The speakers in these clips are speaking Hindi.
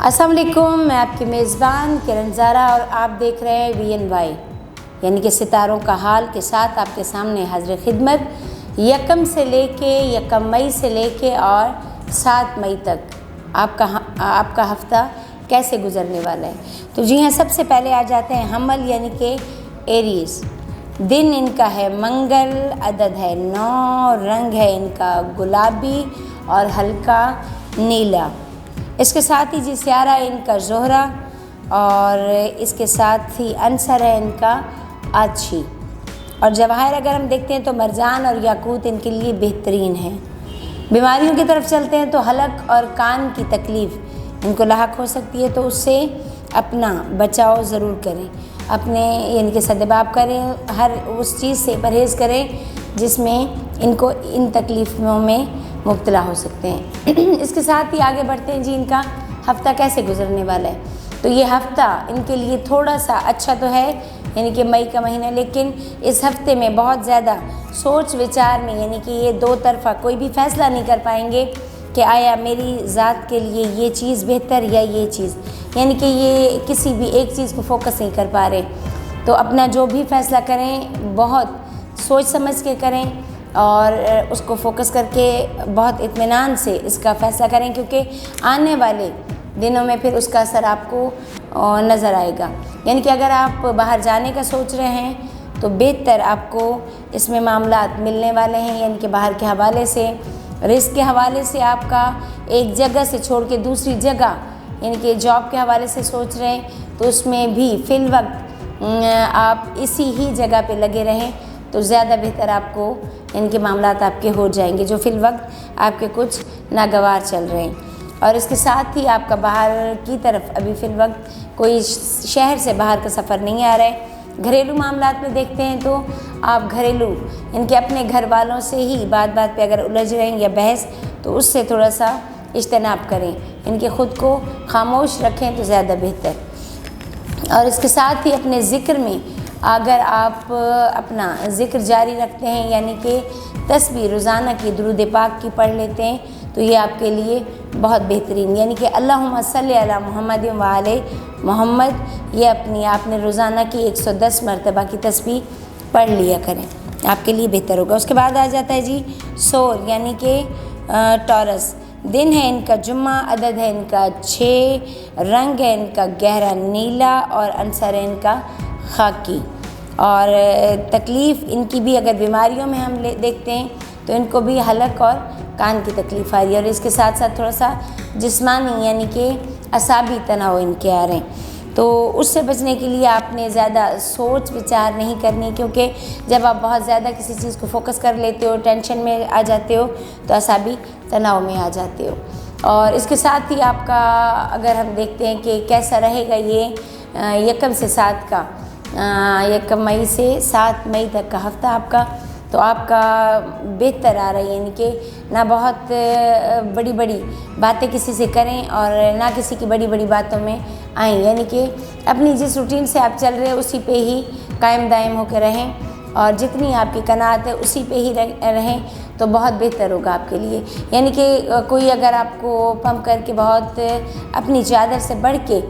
अस्सलाम वालेकुम, मैं आपकी मेज़बान किरण ज़ारा और आप देख रहे हैं VNY यानी कि सितारों का हाल के साथ आपके सामने हाज़िर खिदमत। यकम से लेके यकम मई से लेके और 7 मई तक आपका हफ़्ता कैसे गुज़रने वाला है। तो जी हाँ, सबसे पहले आ जाते हैं हमल यानी कि एरीज़। दिन इनका है मंगल, अदद है 9, रंग है इनका गुलाबी और हल्का नीला। इसके साथ ही जी स्यारा है इनका ज़ोहरा और इसके साथ ही अंसर है इनका आछी। और जवाहर अगर हम देखते हैं तो मरजान और याकूत इनके लिए बेहतरीन है। बीमारियों की तरफ चलते हैं तो हलक और कान की तकलीफ़ इनको लाहक हो सकती है, तो उससे अपना बचाव ज़रूर करें। अपने यानी कि सदबाब करें, हर उस चीज़ से परहेज़ करें जिसमें इनको इन तकलीफ़ों में मुब्तला हो सकते हैं। इसके साथ ही आगे बढ़ते हैं जी, इनका हफ़्ता कैसे गुजरने वाला है। तो ये हफ़्ता इनके लिए थोड़ा सा अच्छा तो है यानी कि मई का महीना, लेकिन इस हफ़्ते में बहुत ज़्यादा सोच विचार में यानी कि ये दो तरफ़ा कोई भी फ़ैसला नहीं कर पाएंगे कि आया मेरी ज़ात के लिए ये चीज़ बेहतर या ये चीज़, यानी कि ये किसी भी एक चीज़ को फोकस नहीं कर पा रहे। तो अपना जो भी फ़ैसला करें बहुत सोच समझ के करें और उसको फोकस करके बहुत इत्मीनान से इसका फ़ैसला करें, क्योंकि आने वाले दिनों में फिर उसका असर आपको नज़र आएगा। यानी कि अगर आप बाहर जाने का सोच रहे हैं तो बेहतर आपको इसमें मामलात मिलने वाले हैं, यानी कि बाहर के हवाले से, रिस्क के हवाले से, आपका एक जगह से छोड़ के दूसरी जगह यानी कि जॉब के हवाले से सोच रहे हैं तो उसमें भी फ़िल वक्त आप इसी ही जगह पे लगे रहें तो ज़्यादा बेहतर आपको यानी कि मामलात आपके हो जाएंगे जो फ़िल वक्त आपके कुछ नागवार चल रहे हैं। और इसके साथ ही आपका बाहर की तरफ अभी फ़िल वक्त कोई शहर से बाहर का सफ़र नहीं आ रहा है। घरेलू मामलात में देखते हैं तो आप घरेलू इनके अपने घर वालों से ही बात बात पे अगर उलझ रहे हैं या बहस, तो उससे थोड़ा सा इज्तनाब करें, इनके ख़ुद को खामोश रखें तो ज़्यादा बेहतर। और इसके साथ ही अपने ज़िक्र में अगर आप अपना ज़िक्र जारी रखते हैं यानी कि तस्बीह रोज़ाना की दुरूद पाक की पढ़ लेते हैं तो ये आपके लिए बहुत बेहतरीन, यानी कि अल्लाहुम्मा सल्ली अला मुहम्मद व आले मोहम्मद, ये अपनी आपने रोज़ाना की 110 मरतबा की तस्बीह पढ़ लिया करें, आपके लिए बेहतर होगा। उसके बाद आ जाता है जी सोर यानी कि टॉरस। दिन है इनका जुम्मा, अदद है इनका 6, रंग है इनका गहरा नीला और अंसर है इनका खाकी। और तकलीफ़ इनकी भी अगर बीमारियों में हम देखते हैं तो इनको भी हलक और कान की तकलीफ़ आ रही है और इसके साथ साथ थोड़ा सा जिस्मानी यानी कि असाबी तनाव इनके आ रहे हैं। तो उससे बचने के लिए आपने ज़्यादा सोच विचार नहीं करनी, क्योंकि जब आप बहुत ज़्यादा किसी चीज़ को फोकस कर लेते हो, टेंशन में आ जाते हो तो असाबी तनाव में आ जाते हो। और इसके साथ ही आपका अगर हम देखते हैं कि कैसा रहेगा ये यकम से 7 का यकम मई से 7 मई तक का हफ़्ता आपका, तो आपका बेहतर आ रहा है, यानी कि ना बहुत बड़ी बड़ी बातें किसी से करें और ना किसी की बड़ी बड़ी बातों में आएँ, यानी कि अपनी जिस रूटीन से आप चल रहे हैं उसी पे ही कायम दायम होकर रहें और जितनी आपकी कनात है उसी पे ही रहें तो बहुत बेहतर होगा आपके लिए। यानी कि कोई अगर आपको पम्प करके बहुत अपनी चादर से बढ़ के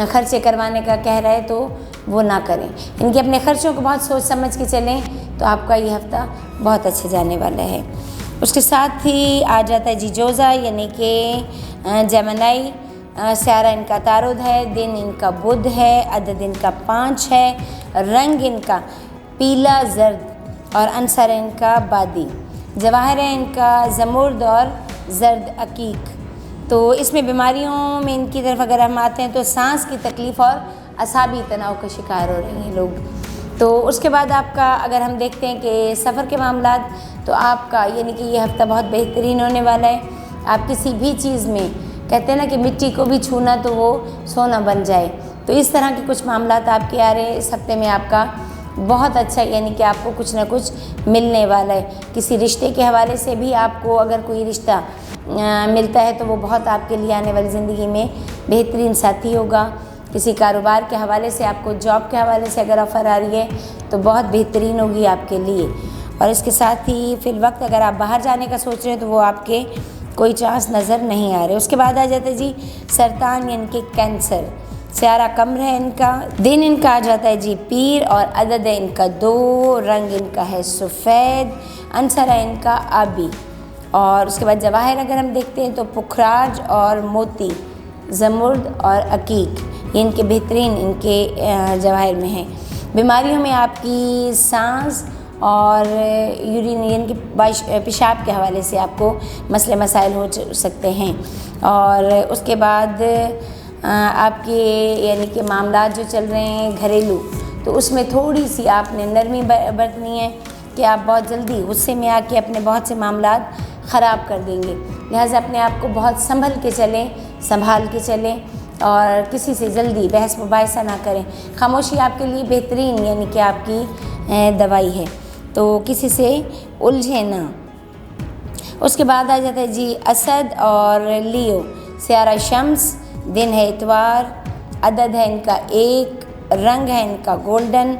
खर्चे करवाने का कह रहा है तो वो ना करें, इनके अपने ख़र्चों को बहुत सोच समझ के चलें तो आपका ये हफ़्ता बहुत अच्छा जाने वाला है। उसके साथ ही आ जाता है जी जोज़ा यानी कि जेमिनी। स्यारा इनका तारुद है, दिन इनका बुध है, अदद इनका 5 है, रंग इनका पीला जर्द और अंसर इनका बादी। जवाहर है इनका ज़मुर्द और जर्द अकीक। तो इसमें बीमारियों में इनकी तरफ अगर हम आते हैं तो सांस की तकलीफ़ और असाबी तनाव का शिकार हो रहे हैं लोग। तो उसके बाद आपका अगर हम देखते हैं कि सफ़र के मामलात, तो आपका यानी कि ये हफ़्ता बहुत बेहतरीन होने वाला है। आप किसी भी चीज़ में कहते हैं ना कि मिट्टी को भी छूना तो वो सोना बन जाए, तो इस तरह के कुछ मामलात आपके आ रहे हैं इस हफ़्ते में। आपका बहुत अच्छा यानी कि आपको कुछ ना कुछ मिलने वाला है। किसी रिश्ते के हवाले से भी आपको अगर कोई रिश्ता मिलता है तो वो बहुत आपके लिए आने वाली ज़िंदगी में बेहतरीन साथी होगा। किसी कारोबार के हवाले से, आपको जॉब के हवाले से अगर ऑफ़र आ रही है तो बहुत बेहतरीन होगी आपके लिए। और इसके साथ ही फिल वक्त अगर आप बाहर जाने का सोच रहे हैं तो वो आपके कोई चांस नज़र नहीं आ रहे। उसके बाद आ जाता है जी सरतान यानी कि कैंसर, स्यारा कम्र है इनका, दिन इनका आ जाता है जी पीर और अदद है इनका 2, रंग इनका है सफ़ेद, अंसर है इनका आबी। और उसके बाद जवाहिर अगर हम देखते हैं तो पुखराज और मोती, जमुर्द और अकीक, ये इनके बेहतरीन इनके जवाहिर में हैं। बीमारियों में आपकी सांस और यूरिन यानी कि पेशाब के हवाले से आपको मसले मसाइल हो सकते हैं। और उसके बाद आपके यानी कि मामलात जो चल रहे हैं घरेलू, तो उसमें थोड़ी सी आपने नरमी बरतनी है कि आप बहुत जल्दी गुस्से में आके अपने बहुत से मामलात ख़राब कर देंगे। लिहाजा अपने आप को बहुत संभल के चलें, संभाल के चलें और किसी से जल्दी बहस मुबाहिसा ना करें। खामोशी आपके लिए बेहतरीन यानी कि आपकी दवाई है, तो किसी से उलझे ना। उसके बाद आ जाता है जी असद और लियो, स्यारा शम्स, दिन है इतवार, अदद है इनका 1, रंग है इनका गोल्डन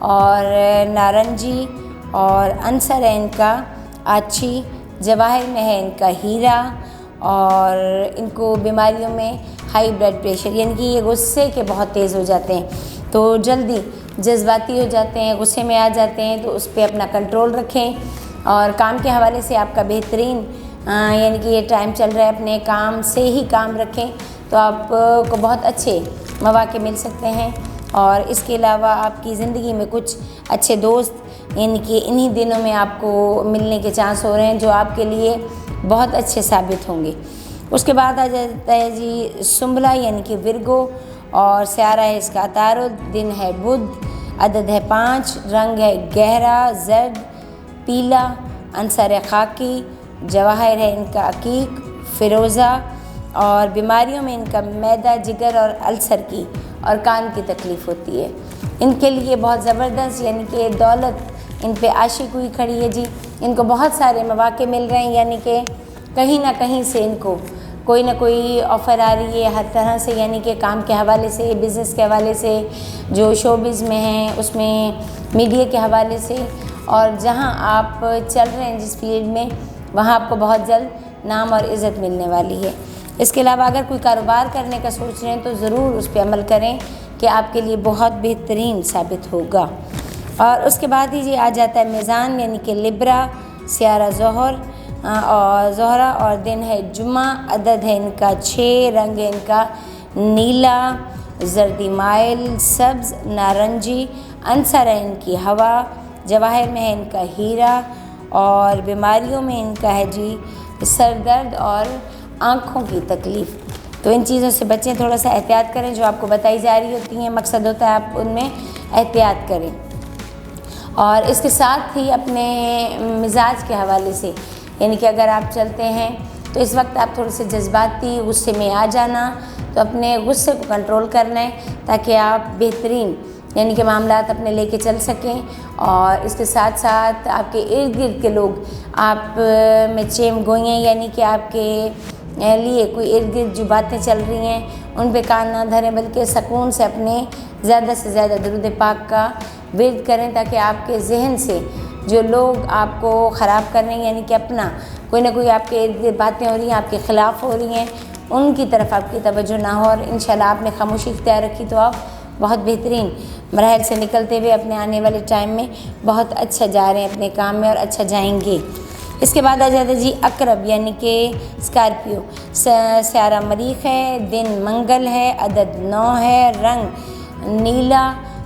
और नारंगी और अंसर है इनका अच्छी, जवाहिर में है इनका हीरा। और इनको बीमारियों में हाई ब्लड प्रेशर यानी कि ये गुस्से के बहुत तेज़ हो जाते हैं, तो जल्दी जज्बाती हो जाते हैं, गुस्से में आ जाते हैं, तो उस पर अपना कंट्रोल रखें। और काम के हवाले से आपका बेहतरीन यानी कि ये टाइम चल रहा है, अपने काम से ही काम रखें तो आपको बहुत अच्छे मौके मिल सकते हैं। और इसके अलावा आपकी ज़िंदगी में कुछ अच्छे दोस्त यानी कि इन्हीं दिनों में आपको मिलने के चांस हो रहे हैं जो आपके लिए बहुत अच्छे साबित होंगे। उसके बाद आ जाता है जी सुंबला यानी कि विरगो और स्यारा है इसका अतारुद, दिन है बुध, अदद है 5, रंग है गहरा जर्द पीला, अंसर है खाकी, जवाहिर है इनका अकीक फ़िरोज़ा। और बीमारियों में इनका मैदा, जिगर और अल्सर की और कान की तकलीफ़ होती है। इनके लिए बहुत ज़बरदस्त यानी कि दौलत इन पे आशिक हुई खड़ी है जी। इनको बहुत सारे मौके मिल रहे हैं यानी कि कहीं ना कहीं से इनको कोई ना कोई ऑफ़र आ रही है हर तरह से, यानी कि काम के हवाले से, बिज़नेस के हवाले से, जो शोबिज़ में हैं उसमें, मीडिया के हवाले से। और जहां आप चल रहे हैं जिस फील्ड में, वहां आपको बहुत जल्द नाम और इज़्ज़त मिलने वाली है। इसके अलावा अगर कोई कारोबार करने का सोच रहे हैं तो ज़रूर उस पर अमल करें कि आपके लिए बहुत बेहतरीन साबित होगा। और उसके बाद ही जी आ जाता है मीज़ान यानी कि लिब्रा, स्यारा ज़ोहरा और दिन है जुम्मा, अदद है इनका 6, रंग है इनका नीला, जर्दी माइल, सब्ज़, नारंगी, अंसर है इनकी हवा, जवाहिर में है इनका हीरा। और बीमारियों में इनका है जी सर दर्द और आँखों की तकलीफ़। तो इन चीज़ों से बचें, थोड़ा सा एहतियात करें, जो आपको बताई जा रही होती हैं मकसद होता है आप उनमें एहतियात करें। और इसके साथ ही अपने मिजाज के हवाले से यानी कि अगर आप चलते हैं तो इस वक्त आप थोड़े से जज्बाती गुस्से में आ जाना, तो अपने गुस्से को कंट्रोल करना है ताकि आप बेहतरीन यानी कि मामलात अपने लेके चल सकें। और इसके साथ साथ आपके इर्द गिर्द के लोग आप में चेम गोइयाँ यानी कि आपके लिए कोई इर्द गिर्द जो बातें चल रही हैं उन पे कान ना धरें, बल्कि सुकून से अपने ज़्यादा से ज़्यादा दुरूद पाक का विर्द करें ताकि आपके जहन से जो लोग आपको ख़राब कर रहे हैं यानी कि अपना कोई ना कोई आपके इर्द गिर्द बातें हो रही हैं, आपके ख़िलाफ़ हो रही हैं, उनकी तरफ आपकी तवज्जो ना हो। और इंशाल्लाह आपने खामोशी इख्तियार रखी तो आप बहुत बेहतरीन मराहल से निकलते हुए अपने आने वाले टाइम में बहुत अच्छा जा रहे हैं अपने काम में और अच्छा जाएंगे। इसके बाद आ जाता है जी अकरब यानी कि स्कॉर्पियो, स्यारा मरीख है, दिन मंगल है, अदद 9 है, रंग नीला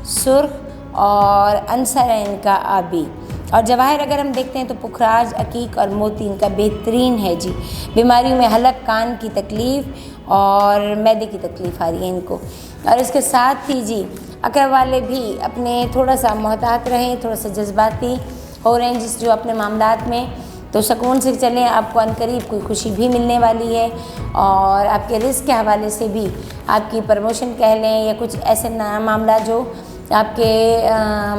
सुर्ख और अंसर है इनका आबी। और जवाहिर अगर हम देखते हैं तो पुखराज, अकीक और मोती इनका बेहतरीन है जी। बीमारियों में हलक, कान की तकलीफ़ और मैदे की तकलीफ़ आ रही है इनको। और इसके साथ ही जी अकरब वाले भी अपने थोड़ा सा मोहतात रहें, थोड़ा सा जज्बाती हो रहे हैं जिस जो अपने मामलात में, तो सुकून से चलें, आपको अनकरीब कोई खुशी भी मिलने वाली है। और आपके रिस्क के हवाले से भी आपकी प्रमोशन कह लें या कुछ ऐसे मामला जो आपके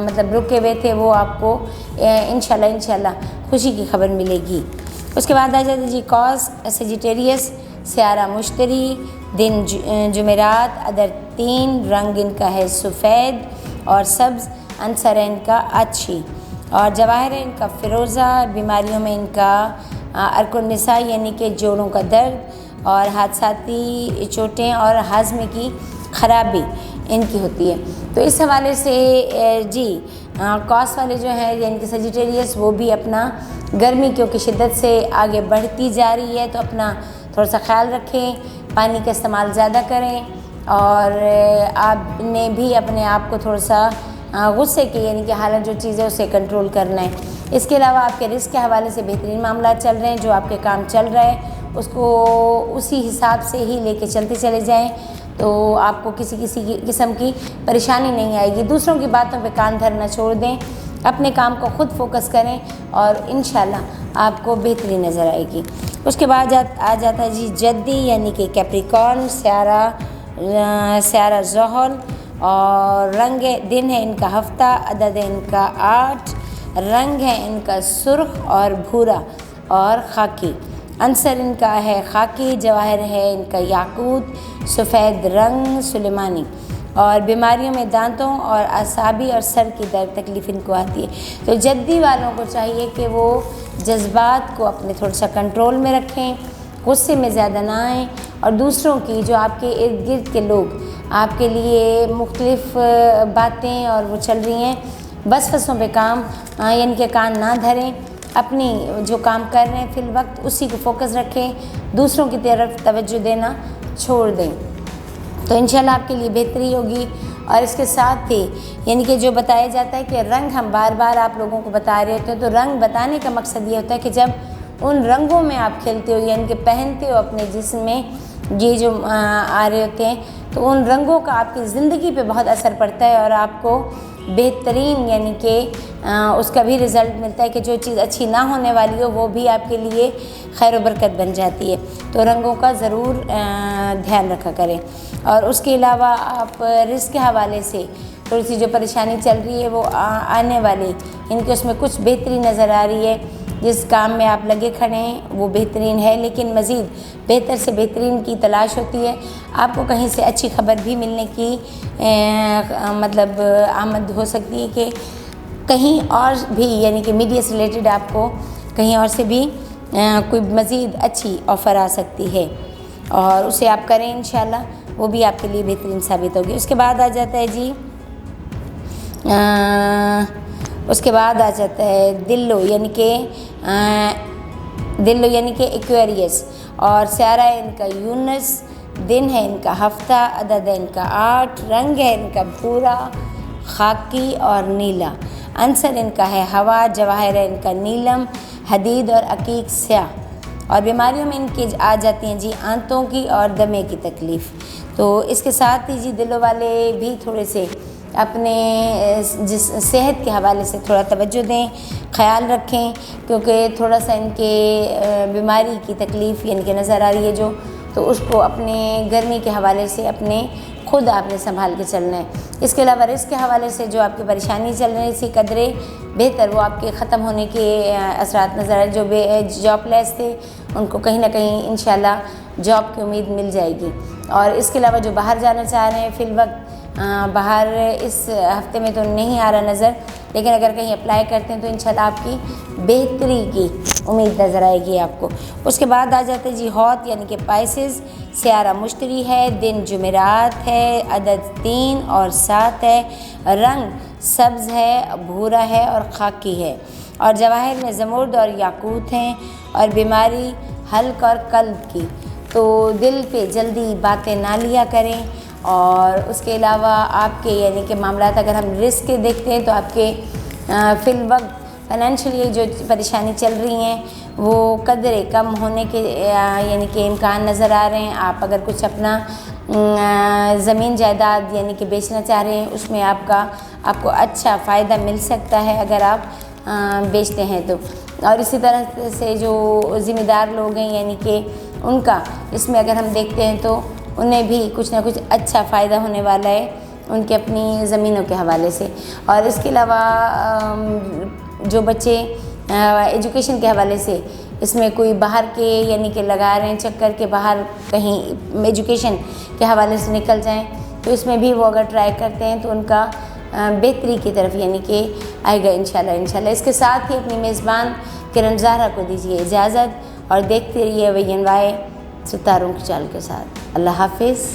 मतलब रुके हुए थे वो आपको इंशाल्लाह खुशी की खबर मिलेगी। उसके बाद आ जाते जी कॉस, सेजिटेरियस, स्यारा मुश्तरी, दिन जुमेरात, अदर 3, रंग इनका है सफ़ेद और सब्ज़, अंसर है इनका अच्छी और जवाहिर है इनका फ़िरोज़ा। बीमारियों में इनका अर्कुन्निसा यानी कि जोड़ों का दर्द और हादसाती चोटें और हाजमे की ख़राबी इनकी होती है। तो इस हवाले से जी कॉस वाले जो हैं यानी कि सजिटेरियस वो भी अपना गर्मी क्योंकि शिद्दत से आगे बढ़ती जा रही है तो अपना थोड़ा सा ख्याल रखें, पानी का इस्तेमाल ज़्यादा करें और आपने भी अपने आप को थोड़ा सा गुस्से की यानी कि हालत जो चीज़ है उसे कंट्रोल करना है। इसके अलावा आपके रिस्क के हवाले से बेहतरीन मामला चल रहे हैं, जो आपके काम चल रहा है उसको उसी हिसाब से ही लेके चलते चले जाएं तो आपको किसी किस्म की परेशानी नहीं आएगी। दूसरों की बातों पे कान धरना छोड़ दें, अपने काम को ख़ुद फोकस करें और इंशाल्लाह आपको बेहतरी नज़र आएगी। उसके बाद आ जाता है जी जद्दी यानी कि कैप्रिकॉर्न, स्यारा ज़ोहल और रंग दिन है इनका हफ्ता, अदद है इनका 8, रंग है इनका सुर्ख और भूरा और खाकी, अंसर इनका है खाकी, जवाहर है इनका याकूत, सफ़ेद रंग सुलेमानी और बीमारियों में दांतों और असाबी और सर की दर्द तकलीफ़ इनको आती है। तो जद्दी वालों को चाहिए कि वो जज्बात को अपने थोड़ा सा कंट्रोल में रखें, गुस्से में ज़्यादा ना आएँ और दूसरों की जो आपके इर्द गिर्द के लोग आपके लिए मुख्तलिफ़ बातें और वो चल रही हैं बस फसों पे काम यानी कि कान ना धरें, अपनी जो काम कर रहे हैं फिल वक्त उसी को फोकस रखें, दूसरों की तरफ तवज्जो देना छोड़ दें तो इंशाल्लाह आपके लिए बेहतरी होगी। और इसके साथ ही यानी कि जो बताया जाता है कि रंग हम बार बार आप लोगों को बता रहे होते हैं तो रंग बताने का मकसद ये होता है कि जब उन रंगों में आप खेलते हो यानी कि पहनते हो अपने जिस्म में ये जो आ रहे होते हैं तो उन रंगों का आपकी ज़िंदगी पे बहुत असर पड़ता है और आपको बेहतरीन यानी कि उसका भी रिज़ल्ट मिलता है कि जो चीज़ अच्छी ना होने वाली हो वो भी आपके लिए खैर व बरकत बन जाती है। तो रंगों का ज़रूर ध्यान रखा करें। और उसके अलावा आप रिस्क के हवाले से थोड़ी सी जो परेशानी चल रही है वो आने वाली इनके उसमें कुछ बेहतरी नज़र आ रही है। जिस काम में आप लगे खड़े हैं वो बेहतरीन है लेकिन मज़ीद बेहतर से बेहतरीन की तलाश होती है। आपको कहीं से अच्छी खबर भी मिलने की मतलब आमद हो सकती है कि कहीं और भी यानी कि मीडिया से रिलेटेड आपको कहीं और से भी कोई मज़ीद अच्छी ऑफ़र आ सकती है और उसे आप करें इंशाल्लाह, वो भी आपके लिए बेहतरीन साबित होगी। उसके बाद आ जाता है जी उसके बाद आ जाता है दिल्लो यानी कि एक्वेरियस और स्यारा है इनका यूनस, दिन है इनका हफ्ता, अदद है इनका 8, रंग है इनका भूरा, खाकी और नीला, अंसर इनका है हवा, जवाहर है इनका नीलम, हदीद और अकीक स्याह और बीमारियों में इनकी आ जाती हैं जी आंतों की और दमे की तकलीफ़। तो इसके साथ ही जी दिलों वाले भी थोड़े से अपने जिस सेहत के हवाले से थोड़ा तवज्जो दें, ख्याल रखें क्योंकि थोड़ा सा इनके बीमारी की तकलीफ़ यानी कि नज़र आ रही है जो तो उसको अपने गर्मी के हवाले से अपने खुद आपने संभाल के चलना है। इसके अलावा रिस्क के हवाले से जो आपकी परेशानी चल रही थी कदरे बेहतर वो आपके ख़त्म होने के असरात नज़र आए। जो जॉबलेस थे उनको कहीं ना कहीं इंशाल्लाह जॉब की उम्मीद मिल जाएगी। और इसके अलावा जो बाहर जाना चाह रहे हैं फ़िल वक्त बाहर इस हफ्ते में तो नहीं आ रहा नज़र, लेकिन अगर कहीं अप्लाई करते हैं तो इंशाल्लाह आपकी बेहतरी की उम्मीद नज़र आएगी आपको। उसके बाद आ जाते हैं जी हौत यानी कि पाइसेस, स्यारा मुश्तरी है, दिन जुमेरात है, अदद 3 और 7 है, रंग सब्ज़ है, भूरा है और खाकी है और जवाहिर में ज़मुर्द और याकूत हैं और बीमारी हल्क और कल्ब की। तो दिल पे जल्दी बातें ना लिया करें। और उसके अलावा आपके यानी कि मामलात अगर हम रिस्क के देखते हैं तो आपके फ़िल वक्त फाइनेंशियली जो परेशानी चल रही हैं वो कदरे कम होने के यानी कि इम्कान नज़र आ रहे हैं। आप अगर कुछ अपना ज़मीन जायदाद यानी कि बेचना चाह रहे हैं उसमें आपको अच्छा फ़ायदा मिल सकता है अगर आप बेचते हैं तो। और इसी तरह से जो ज़िम्मेदार लोग हैं यानी कि उनका इसमें अगर हम देखते हैं तो उन्हें भी कुछ ना कुछ अच्छा फ़ायदा होने वाला है उनके अपनी ज़मीनों के हवाले से। और इसके अलावा जो बच्चे एजुकेशन के हवाले से इसमें कोई बाहर के यानी कि लगा रहे हैं चक्कर के बाहर कहीं एजुकेशन के हवाले से निकल जाएं तो इसमें भी वो अगर ट्राई करते हैं तो उनका बेहतरी की तरफ यानी कि आएगा इंशाल्लाह। इसके साथ ही अपनी मेज़बान किरण ज़हरा को दीजिए इजाज़त और देखते रहिए VNY सितारों की चाल के साथ। अल्लाह हाफिज़।